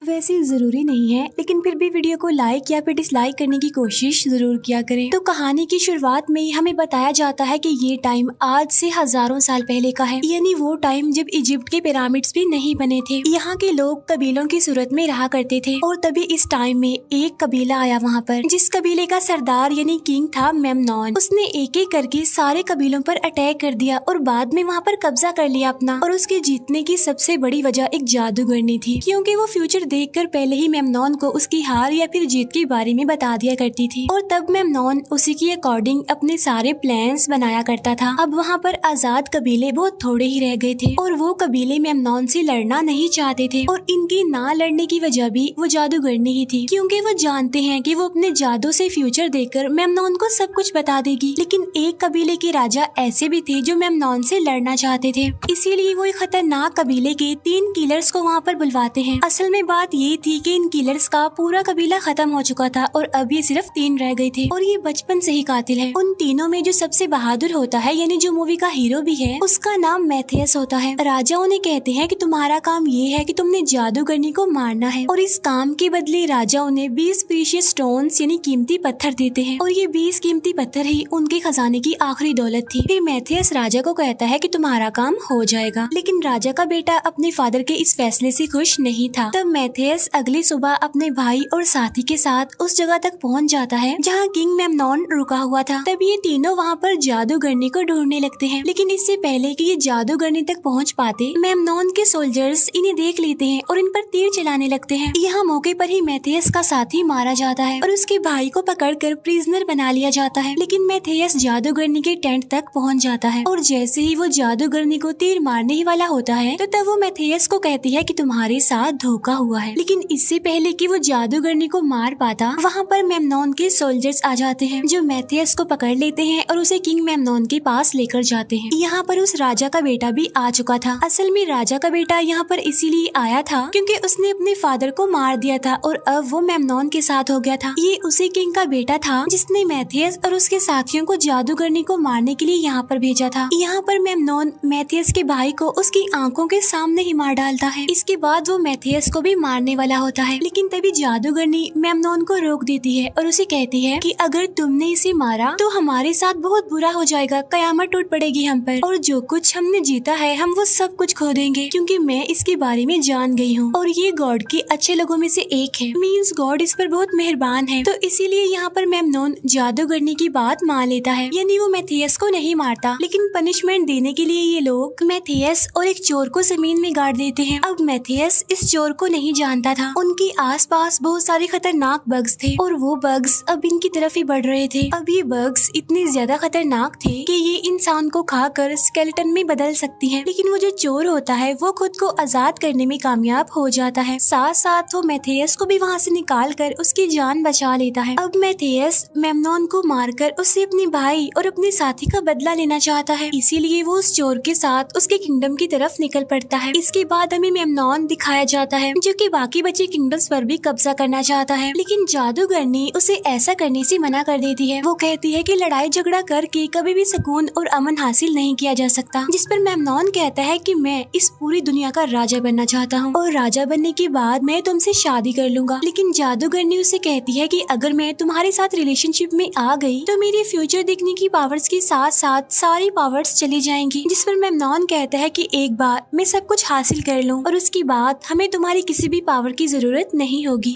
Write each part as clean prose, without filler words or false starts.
वैसे जरूरी नहीं है, लेकिन फिर भी वीडियो को लाइक या फिर डिसलाइक करने की कोशिश जरूर किया करें। तो कहानी की शुरुआत में ही हमें बताया जाता है कि ये टाइम आज से हजारों साल पहले का है, यानी वो टाइम जब इजिप्ट के पिरामिड्स भी नहीं बने थे। यहाँ के लोग कबीलों की सूरत में रहा करते थे और तभी इस टाइम में एक कबीला आया वहाँ पर, जिस कबीले का सरदार यानी किंग था मेमनॉन। उसने एक एक करके सारे कबीलों पर अटैक कर दिया और बाद में वहाँ पर कब्जा कर लिया अपना। और उसके जीतने की सबसे बड़ी वजह एक जादूगरनी थी, क्योंकि वो फ्यूचर देखकर पहले ही मेमनॉन को उसकी हार या फिर जीत के बारे में बता दिया करती थी। और तब मेमनॉन उसी के अकॉर्डिंग अपने सारे प्लान्स बनाया करता था। अब वहाँ पर आजाद कबीले बहुत थोड़े ही रह गए थे और वो कबीले मेमनॉन से लड़ना नहीं चाहते थे। और इनकी ना लड़ने की वजह भी वो जादूगरनी ही थी, क्योंकि वो जानते हैं कि वो अपने जादू से फ्यूचर देखकर मेमनॉन को सब कुछ बता देगी। लेकिन एक कबीले के राजा ऐसे भी थे जो मेमनॉन से लड़ना चाहते थे, इसीलिए वो एक खतरनाक कबीले के 3 किलर्स को वहाँ पर बुलवाते हैं। असल में बात ये थी कि इन किलर्स का पूरा कबीला खत्म हो चुका था और अब ये सिर्फ 3 रह गए थे और ये बचपन से ही कातिल है। उन तीनों में जो सबसे बहादुर होता है, यानी जो मूवी का हीरो भी है, उसका नाम मैथियस होता है। राजा उन्हें कहते हैं कि तुम्हारा काम ये है कि तुमने जादूगरनी को मारना है, और इस काम के बदले राजा उन्हें 20 प्रीशियस स्टोन्स यानी कीमती पत्थर देते हैं। और ये 20 कीमती पत्थर ही उनके खजाने की आखिरी दौलत थी। फिर मैथियस राजा को कहता है कि तुम्हारा काम हो जाएगा, लेकिन राजा का बेटा अपने फादर के इस फैसले से खुश नहीं था। तब मैथियस अगली सुबह अपने भाई और साथी के साथ उस जगह तक पहुंच जाता है जहां किंग मेमनॉन रुका हुआ था। तब ये तीनों वहां पर जादूगरनी को ढूंढने लगते हैं, लेकिन इससे पहले कि ये जादूगरनी तक पहुंच पाते, मेमनॉन के सोल्जर्स इन्हें देख लेते हैं और इन पर तीर चलाने लगते हैं। यहाँ मौके पर ही मैथियस का साथी मारा जाता है और उसके भाई को पकड़कर प्रिजनर बना लिया जाता है। लेकिन मैथियस जादूगरनी के टेंट तक पहुँच जाता है और जैसे ही वो जादूगरनी को तीर मारने ही वाला होता है तो तब वो मैथियस को कहती है कि तुम्हारे साथ धोखा हुआ है। लेकिन इससे पहले कि वो जादूगरनी को मार पाता, वहाँ पर मेमनॉन के सोल्जर्स आ जाते हैं जो मैथियस को पकड़ लेते हैं और उसे किंग मेमनॉन के पास लेकर जाते हैं। यहाँ पर उस राजा का बेटा भी आ चुका था। असल में राजा का बेटा यहाँ पर इसीलिए आया था क्योंकि उसने अपने फादर को मार दिया था और अब वो मेमनॉन के साथ हो गया था। ये उसी किंग का बेटा था जिसने मैथियस और उसके साथियों को जादूगरनी को मारने के लिए यहाँ पर भेजा था। यहाँ पर मेमनॉन मैथियस के भाई को उसकी आंखों के सामने ही मार डालता है। इसके बाद वो मैथियस को भी मारने वाला होता है, लेकिन तभी जादूगरनी मेमनॉन को रोक देती है और उसे कहती है कि अगर तुमने इसे मारा तो हमारे साथ बहुत बुरा हो जाएगा, कयामत टूट पड़ेगी हम पर, और जो कुछ हमने जीता है हम वो सब कुछ खो देंगे, क्योंकि मैं इसके बारे में जान गई हूँ और ये गॉड के अच्छे लोगों में से एक है। मीन्स गॉड इस पर बहुत मेहरबान है। तो इसीलिए यहाँ पर मेमनॉन जादूगरनी की बात मान लेता है, यानी वो मैथियस को नहीं मारता। लेकिन पनिशमेंट देने के लिए ये लोग मैथियस और एक चोर को जमीन में गाड़ देते हैं। अब मैथियस इस चोर को नहीं जानता था। उनके आसपास बहुत सारे खतरनाक बग्स थे और वो बग्स अब इनकी तरफ ही बढ़ रहे थे। अब ये बग्स इतने ज्यादा खतरनाक थे कि ये इंसान को खाकर स्केलेटन में बदल सकती हैं। लेकिन वो जो चोर होता है वो खुद को आजाद करने में कामयाब हो जाता है। साथ साथ वो मैथियस को भी वहाँ से निकाल कर उसकी जान बचा लेता है। अब मैथियस मेमनॉन को मारकर उससे अपने भाई और अपने साथी का बदला लेना चाहता है, इसीलिए वो उस चोर के साथ उसके किंगडम की तरफ निकल पड़ता है। इसके बाद हमें मेमनॉन दिखाया जाता है जो कि बाकी बचे किंगडम्स पर भी कब्जा करना चाहता है, लेकिन जादूगरनी उसे ऐसा करने से मना कर देती है। वो कहती है कि लड़ाई झगड़ा करके कभी भी सुकून और अमन हासिल नहीं किया जा सकता। जिस पर मेमनॉन कहता है कि मैं इस पूरी दुनिया का राजा बनना चाहता हूँ और राजा बनने के बाद मैं तुमसे शादी कर लूंगा। लेकिन जादूगरनी उसे कहती है कि अगर मैं तुम्हारे साथ रिलेशनशिप में आ गई तो मेरी फ्यूचर देखने की पावर्स के साथ साथ सारी पावर्स चली जाएंगी। जिस पर मेमनॉन कहता है कि एक बार मैं सब कुछ हासिल कर लूं और उसके बाद हमें तुम्हारी किसी भी पावर की जरूरत नहीं होगी।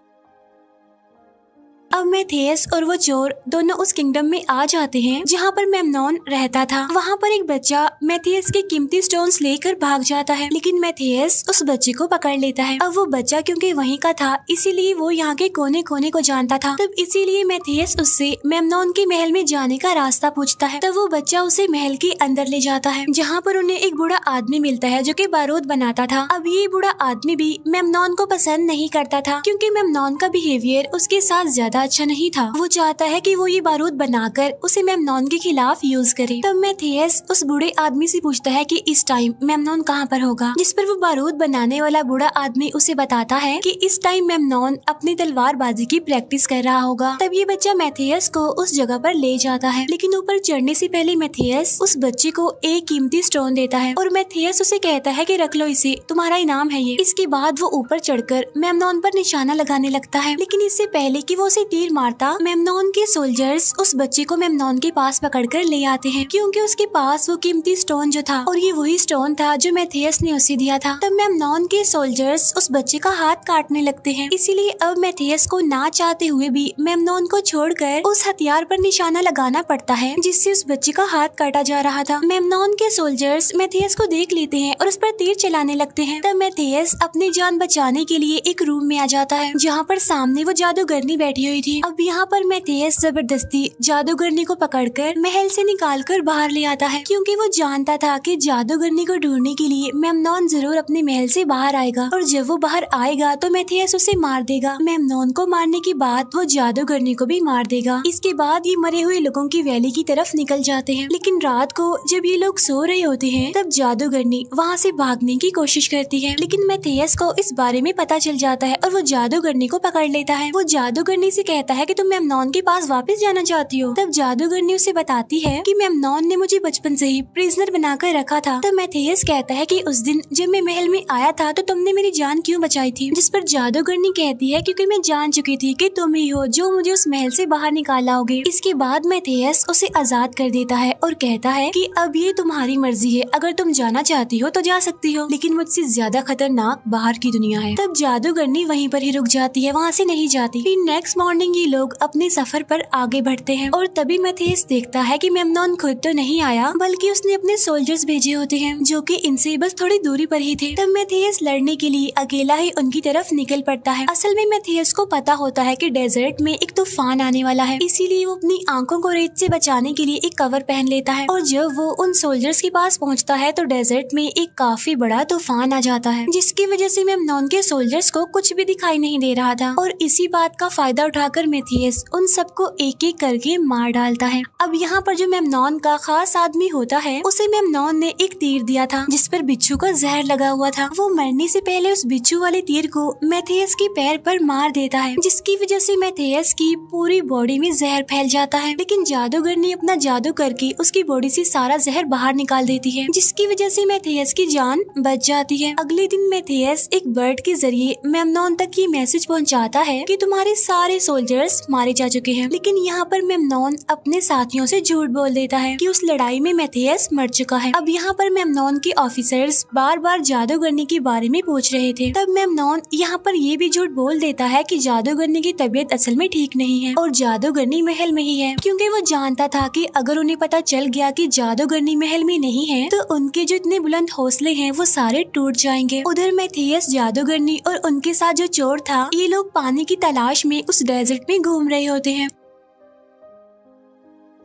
अब मैथियस और वो चोर दोनों उस किंगडम में आ जाते हैं जहाँ पर मेमनॉन रहता था। वहाँ पर एक बच्चा मैथियस के कीमती स्टोन्स लेकर भाग जाता है, लेकिन मैथियस उस बच्चे को पकड़ लेता है। अब वो बच्चा क्योंकि वहीं का था इसीलिए वो यहाँ के कोने कोने को जानता था। तब इसीलिए मैथियस उससे मेमनॉन के महल में जाने का रास्ता पूछता है। तब वो बच्चा उसे महल के अंदर ले जाता है जहाँ पर उन्हें एक बूढ़ा आदमी मिलता है जो कि बारूद बनाता था। अब ये बूढ़ा आदमी भी मेमनॉन को पसंद नहीं करता था क्योंकि मेमनॉन का बिहेवियर उसके साथ ज्यादा अच्छा नहीं था। वो चाहता है कि वो ये बारूद बनाकर उसे मेमनॉन के खिलाफ यूज करे। तब मेथियस उस बूढ़े आदमी से पूछता है कि इस टाइम मेमनॉन कहाँ पर होगा, जिस पर वो बारूद बनाने वाला बूढ़ा आदमी उसे बताता है कि इस टाइम मेमनॉन अपनी तलवारबाजी की प्रैक्टिस कर रहा होगा। तब ये बच्चा मेथियस को उस जगह पर ले जाता है, लेकिन ऊपर चढ़ने से पहले मेथियस उस बच्चे को एक कीमती स्टोन देता है और मेथियस उसे कहता है कि रख लो इसे, तुम्हारा इनाम है ये। इसके बाद वो ऊपर चढ़कर मेमनॉन पर निशाना लगाने लगता है, लेकिन इससे पहले कि वो उसे तीर मारता, मेमनॉन के सोल्जर्स उस बच्चे को मेमनॉन के पास पकड़कर ले आते हैं, क्योंकि उसके पास वो कीमती स्टोन जो था, और ये वही स्टोन था जो मेथियस ने उसे दिया था। तब मेमनॉन के सोल्जर्स उस बच्चे का हाथ काटने लगते हैं, इसीलिए अब मेथियस को ना चाहते हुए भी मेमनॉन को छोड़कर उस हथियार पर निशाना लगाना पड़ता है जिससे उस बच्चे का हाथ काटा जा रहा था। मेमनॉन के सोल्जर्स मेथियस को देख लेते हैं और उस पर तीर चलाने लगते हैं। तब मेथियस अपनी जान बचाने के लिए एक रूम में आ जाता है, जहाँ पर सामने वो जादूगरनी बैठी हुई थी। अब यहाँ पर मेथियस जबरदस्ती जादूगरनी को पकड़कर महल से निकालकर बाहर ले आता है, क्योंकि वो जानता था कि जादूगरनी को ढूंढने के लिए मेमनॉन जरूर अपने महल से बाहर आएगा, और जब वो बाहर आएगा तो मेथियस उसे मार देगा। मेमनॉन को मारने के बाद वो जादूगरनी को भी मार देगा। इसके बाद ये मरे हुए लोगों की वैली की तरफ निकल जाते हैं, लेकिन रात को जब ये लोग सो रहे होते हैं तब जादूगरनी वहाँ से भागने की कोशिश करती है, लेकिन मेथियस को इस बारे में पता चल जाता है और वो जादूगरनी को पकड़ लेता है। वो जादूगरनी से कहता है कि तुम मेमनॉन के पास वापस जाना चाहती हो। तब जादूगरनी उसे बताती है कि मेमनॉन ने मुझे बचपन से ही प्रिजनर बनाकर रखा था। तब मेथियस कहता है कि उस दिन जब मैं महल में आया था तो तुमने मेरी जान क्यों बचाई थी, जिस पर जादूगरनी कहती है क्योंकि मैं जान चुकी थी कि तुम ही हो जो मुझे उस महल से बाहर निकालोगे। इसके बाद मेथियस उसे आजाद कर देता है और कहता है कि अब ये तुम्हारी मर्जी है, अगर तुम जाना चाहती हो तो जा सकती हो, लेकिन मुझसे ज्यादा खतरनाक बाहर की दुनिया है। तब जादूगरनी वहीं पर ही रुक जाती है, वहाँ से नहीं जाती। फिर नेक्स्ट मॉर्निंग ये लोग अपने सफर पर आगे बढ़ते हैं और तभी मेथियस देखता है कि मेमनॉन खुद तो नहीं आया, बल्कि उसने अपने सोल्जर्स भेजे होते हैं जो कि इनसे बस थोड़ी दूरी पर ही थे। तब मेथियस लड़ने के लिए अकेला ही उनकी तरफ निकल पड़ता है। असल में मेथियस को पता होता है कि डेजर्ट में एक तूफान आने वाला है, इसीलिए वो अपनी आंखों को रेत से बचाने के लिए एक कवर पहन लेता है, और जब वो उन सोल्जर्स के पास पहुंचता है तो डेजर्ट में एक काफी बड़ा तूफान आ जाता है, जिसकी वजह से मेमनॉन के सोल्जर्स को कुछ भी दिखाई नहीं दे रहा था। और इसी बात का फायदा उठाकर मेथियस उन सबको एक एक करके मार डालता है। अब यहाँ पर जो मेमनॉन का खास आदमी होता है उसे मेमनॉन ने एक तीर दिया था जिस पर बिच्छू का जहर लगा हुआ था। वो मरने से पहले उस बिच्छू वाले तीर को मेथियस के पैर पर मार देता है, जिसकी वजह से मेथियस की पूरी बॉडी में जहर फैल जाता है, लेकिन जादूगरनी अपना जादू करके उसकी बॉडी से सारा जहर बाहर निकाल देती है, जिसकी वजह से मेथियस की जान बच जाती है। अगले दिन मेथियस एक बर्ड के जरिए मेमनॉन तक ये मैसेज पहुंचाता है कि तुम्हारे सारे सोल्जर्स मारे जा चुके हैं, लेकिन यहाँ पर मेमनॉन अपने साथियों से झूठ बोल देता है कि उस लड़ाई में मेथियस मर चुका है। अब यहाँ पर मेमनॉन के ऑफिसर्स बार बार जादूगरनी के बारे में पूछ रहे थे। तब मेमनॉन यहाँ पर ये भी झूठ बोल देता है कि जादूगरनी की तबीयत असल में ठीक नहीं है और जादूगरनी महल में ही है, क्योंकि वो जानता था कि अगर उन्हें पता चल गया कि जादूगरनी महल में नहीं है तो उनके जो इतने बुलंद हौसले हैं वो सारे टूट जाएंगे। उधर मेथियस, जादूगरनी और उनके साथ जो चोर था, ये लोग पानी की तलाश में उस डेजर्ट में घूम रहे होते हैं,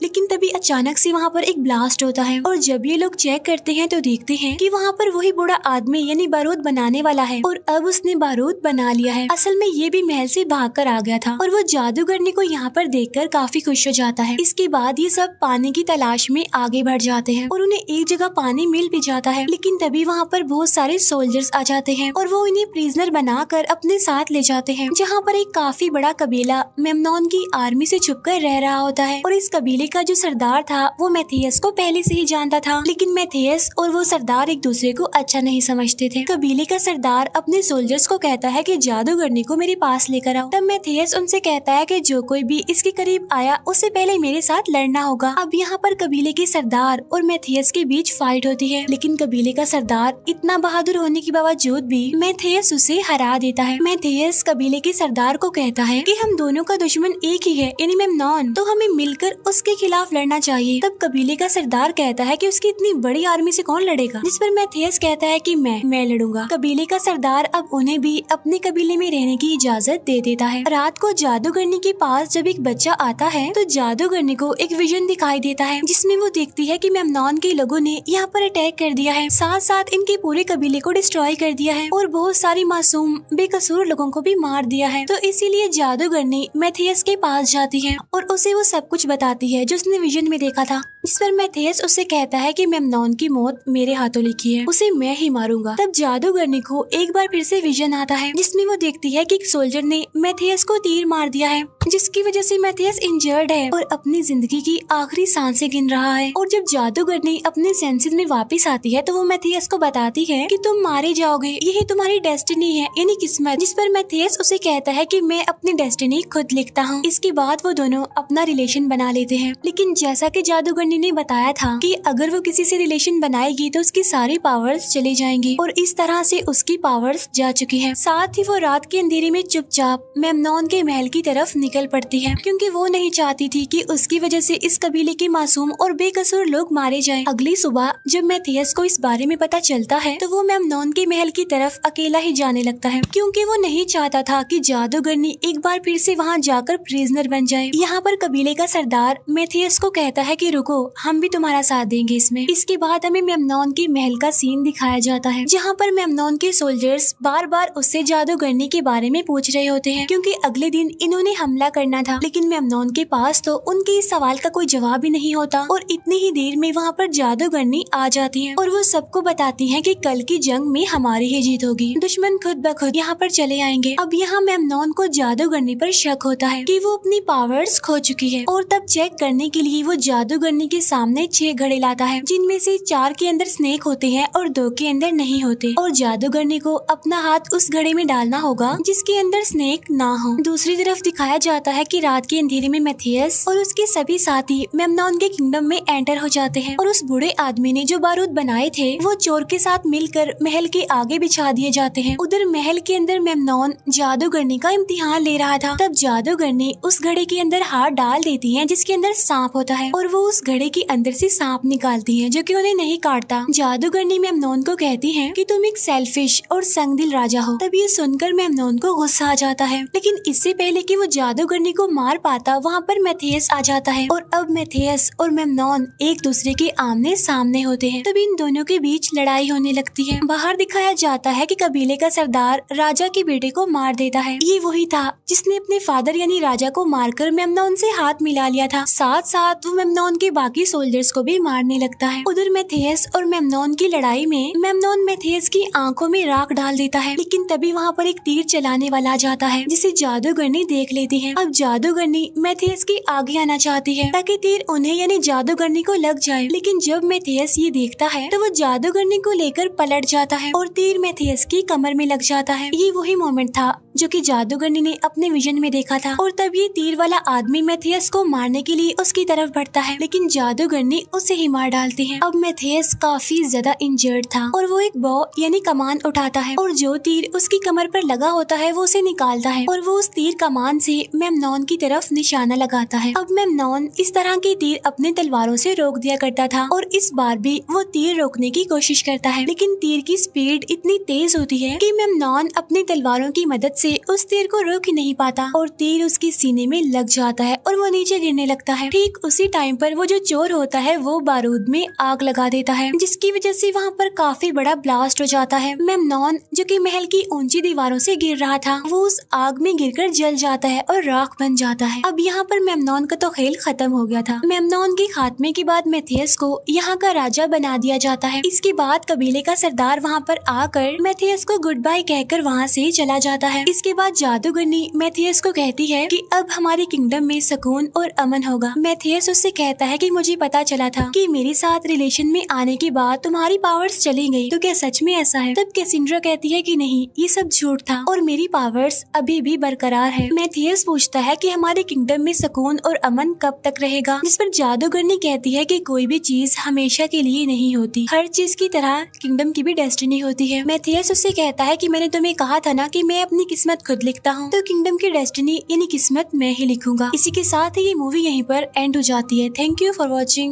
लेकिन तभी अचानक से वहाँ पर एक ब्लास्ट होता है और जब ये लोग चेक करते हैं तो देखते हैं कि वहाँ पर वही बूढ़ा आदमी यानी बारूद बनाने वाला है और अब उसने बारूद बना लिया है। असल में ये भी महल से भागकर आ गया था और वो जादूगरनी को यहाँ पर देखकर काफी खुश हो जाता है। इसके बाद ये सब पानी की तलाश में आगे बढ़ जाते हैं और उन्हें एक जगह पानी मिल भी जाता है, लेकिन तभी वहाँ पर बहुत सारे सोल्जर्स आ जाते हैं और वो इन्हें प्रिजनर बनाकर अपने साथ ले जाते हैं, जहाँ पर एक काफी बड़ा कबीला मेमनॉन की आर्मी से छुपकर रह रहा होता है। और इस कबीले का जो सरदार था वो मेथियस को पहले से ही जानता था, लेकिन मेथियस और वो सरदार एक दूसरे को अच्छा नहीं समझते थे। कबीले का सरदार अपने सोल्जर्स को कहता है कि जादूगरनी को मेरे पास लेकर आओ। तब मेथियस उनसे कहता है कि जो कोई भी इसके करीब आया उससे पहले मेरे साथ लड़ना होगा। अब यहाँ पर कबीले के सरदार और मेथियस के बीच फाइट होती है, लेकिन कबीले का सरदार इतना बहादुर होने के बावजूद भी मेथियस उसे हरा देता है। मेथियस कबीले के सरदार को कहता है कि हम दोनों का दुश्मन एक ही है यानी मेमनॉन, तो हमें मिलकर उसके उसके खिलाफ लड़ना चाहिए। तब कबीले का सरदार कहता है कि उसकी इतनी बड़ी आर्मी से कौन लड़ेगा, जिस पर मैथियस कहता है कि मैं लड़ूंगा। कबीले का सरदार अब उन्हें भी अपने कबीले में रहने की इजाजत दे देता है। रात को जादूगरनी के पास जब एक बच्चा आता है तो जादूगरनी को एक विजन दिखाई देता है, जिसमें वो देखती है कि मेमनॉन के लोगों ने यहाँ पर अटैक कर दिया है, साथ साथ इनके पूरे कबीले को डिस्ट्रॉय कर दिया है और बहुत सारी मासूम बेकसूर लोगों को भी मार दिया है। तो इसीलिए जादूगरनी मैथियस के पास जाती है और उसे वो सब कुछ बताती है जो उसने विजन में देखा था, जिस पर मैथियस उससे कहता है कि मेमनॉन की मौत मेरे हाथों लिखी है, उसे मैं ही मारूंगा। तब जादूगरनी को एक बार फिर से विजन आता है, जिसमें वो देखती है कि एक सोल्जर ने मैथियस को तीर मार दिया है, जिसकी वजह से मैथियस इंजर्ड है और अपनी जिंदगी की आखिरी सांसें गिन रहा है। और जब जादूगरनी अपने सेंसेस में वापस आती है तो वो मैथियस को बताती है कि तुम मारे जाओगे, यही तुम्हारी डेस्टिनी है, यानी किस्मत। जिस पर मैथियस उसे कहता है कि मैं अपनी डेस्टिनी खुद लिखता हूँ। इसके बाद वो दोनों अपना रिलेशन बना लेते हैं। लेकिन जैसा कि जादूगरनी ने बताया था कि अगर वो किसी से रिलेशन बनाएगी तो उसकी सारी पावर्स चली जाएंगी, और इस तरह से उसकी पावर्स जा चुकी है। साथ ही वो रात के अंधेरे में चुपचाप मेमनॉन के महल की तरफ निकल पड़ती है, क्योंकि वो नहीं चाहती थी कि उसकी वजह से इस कबीले के मासूम और बेकसूर लोग मारे जाएं। अगली सुबह जब मैथियस को इस बारे में पता चलता है तो वो मेमनॉन के महल की तरफ अकेला ही जाने लगता है, क्योंकि वो नहीं चाहता था कि जादूगरनी एक बार फिर से वहाँ जाकर प्रिजनर बन जाए। यहाँ पर कबीले का सरदार मैथियस को कहता है कि रुको, हम भी तुम्हारा साथ देंगे इसमें। इसके बाद हमें मेमनॉन के महल का सीन दिखाया जाता है, जहाँ पर मेमनॉन के सोल्जर्स बार बार उससे जादूगरनी के बारे में पूछ रहे होते हैं, क्योंकि अगले दिन इन्होंने हमला करना था। लेकिन मेमनॉन के पास तो उनके इस सवाल का कोई जवाब ही नहीं होता, और इतनी ही देर में वहाँ पर जादूगरनी आ जाती है और वो सबको बताती है कि कल की जंग में हमारी ही जीत होगी, दुश्मन खुद ब खुद यहाँ पर चले आएंगे। अब यहाँ मेमनॉन को जादूगरनी पर शक होता है कि वो अपनी पावर्स खो चुकी है, और तब चेक करने के लिए वो जादूगरनी के सामने 6 घड़े लाता है, जिनमें से 4 के अंदर स्नेक होते हैं और 2 के अंदर नहीं होते, और जादूगरनी को अपना हाथ उस घड़े में डालना होगा जिसके अंदर स्नेक ना हो। दूसरी तरफ दिखाया जाता है कि रात के अंधेरे में मैथियस और उसके सभी साथी मेमनॉन के किंगडम में एंटर हो जाते हैं, और उस बूढ़े आदमी ने जो बारूद बनाए थे वो चोर के साथ मिलकर महल के आगे बिछा दिए जाते हैं। उधर महल के अंदर मेमनॉन जादूगरनी का इम्तिहान ले रहा था। तब जादूगरनी उस घड़े के अंदर हाथ डाल देती है जिसके अंदर सांप होता है, और वो उस घड़े के अंदर से सांप निकालती है जो कि उन्हें नहीं काटता। जादूगरनी मेमनॉन को कहती है कि तुम एक सेल्फिश और संगदिल राजा हो। तब ये सुनकर मेमनॉन को गुस्सा आ जाता है, लेकिन इससे पहले कि वो जादूगरनी को मार पाता वहाँ पर मैथियस आ जाता है, और अब मैथियस और मेमनॉन एक दूसरे के आमने सामने होते हैं। तब इन दोनों के बीच लड़ाई होने लगती है। बाहर दिखाया जाता है कि कबीले का सरदार राजा के बेटे को मार देता है। ये वही था जिसने अपने फादर यानी राजा को मारकर मेमनॉन से हाथ मिला लिया था। साथ साथ वो मेमनॉन के बाकी सोल्जर्स को भी मारने लगता है। उधर मैथियस और मेमनॉन की लड़ाई में मेमनॉन मैथियस की आंखों में राख डाल देता है, लेकिन तभी वहाँ पर एक तीर चलाने वाला आ जाता है जिसे जादूगरनी देख लेती है। अब जादूगरनी मैथियस के आगे आना चाहती है ताकि तीर उन्हें यानी जादूगरनी को लग जाए, लेकिन जब मैथियस ये देखता है तो वो जादूगरनी को लेकर पलट जाता है और तीर मैथियस की कमर में लग जाता है। ये वही मोमेंट था जो कि जादूगरनी ने अपने विजन में देखा था, और तब ये तीर वाला आदमी मैथियस को मारने के लिए उसकी तरफ बढ़ता है, लेकिन जादूगरनी उसे ही मार डालती है। अब मैथियस काफी ज्यादा इंजर्ड था और वो एक बॉ यानी कमान उठाता है, और जो तीर उसकी कमर पर लगा होता है वो उसे निकालता है, और वो उस तीर कमान से मेमनॉन की तरफ निशाना लगाता है। अब मेमनॉन इस तरह के तीर अपने तलवारों से रोक दिया करता था, और इस बार भी वो तीर रोकने की कोशिश करता है, लेकिन तीर की स्पीड इतनी तेज होती है कि मेमनॉन अपनी तलवारों की मदद से उस तीर को रोक ही नहीं पाता, और तीर उसके सीने में लग जाता है और वो नीचे गिरने लगता है। ठीक उसी टाइम पर वो जो चोर होता है वो बारूद में आग लगा देता है, जिसकी वजह से वहाँ पर काफी बड़ा ब्लास्ट हो जाता है। मेमनॉन जो कि महल की ऊंची दीवारों से गिर रहा था वो उस आग में गिरकर जल जाता है और राख बन जाता है। अब यहाँ पर मेमनॉन का तो खेल खत्म हो गया था। मेमनॉन के खात्मे के बाद मैथियस को यहाँ का राजा बना दिया जाता है। इसके बाद कबीले का सरदार वहाँ पर आकर मैथियस को गुड बाय कहकर वहाँ से चला जाता है। इसके बाद जादूगरनी मैथियस को कहती है कि अब हमारे किंगडम में सुकून और अमन होगा। मैथियस उससे कहता है कि मुझे पता चला था कि मेरे साथ रिलेशन में आने के बाद तुम्हारी पावर्स चली गई, तो क्या सच में ऐसा है? तब कैसिंड्रा कहती है कि नहीं, ये सब झूठ था और मेरी पावर्स अभी भी बरकरार है। मैथियस पूछता है कि हमारे किंगडम में सुकून और अमन कब तक रहेगा, जिस पर जादूगरनी कहती है कि कोई भी चीज हमेशा के लिए नहीं होती, हर चीज की तरह किंगडम की भी डेस्टिनी होती है। मैथियस उससे कहता है कि मैंने तुम्हें कहा था ना कि मैं अपनी किस्मत खुद लिखता हूँ, तो किंगडम की डेस्टिनी यानी किस्मत मैं ही लिखूंगा। इसी के साथ ही ये मूवी यहीं पर एंड हो जाती है। Thank you for watching.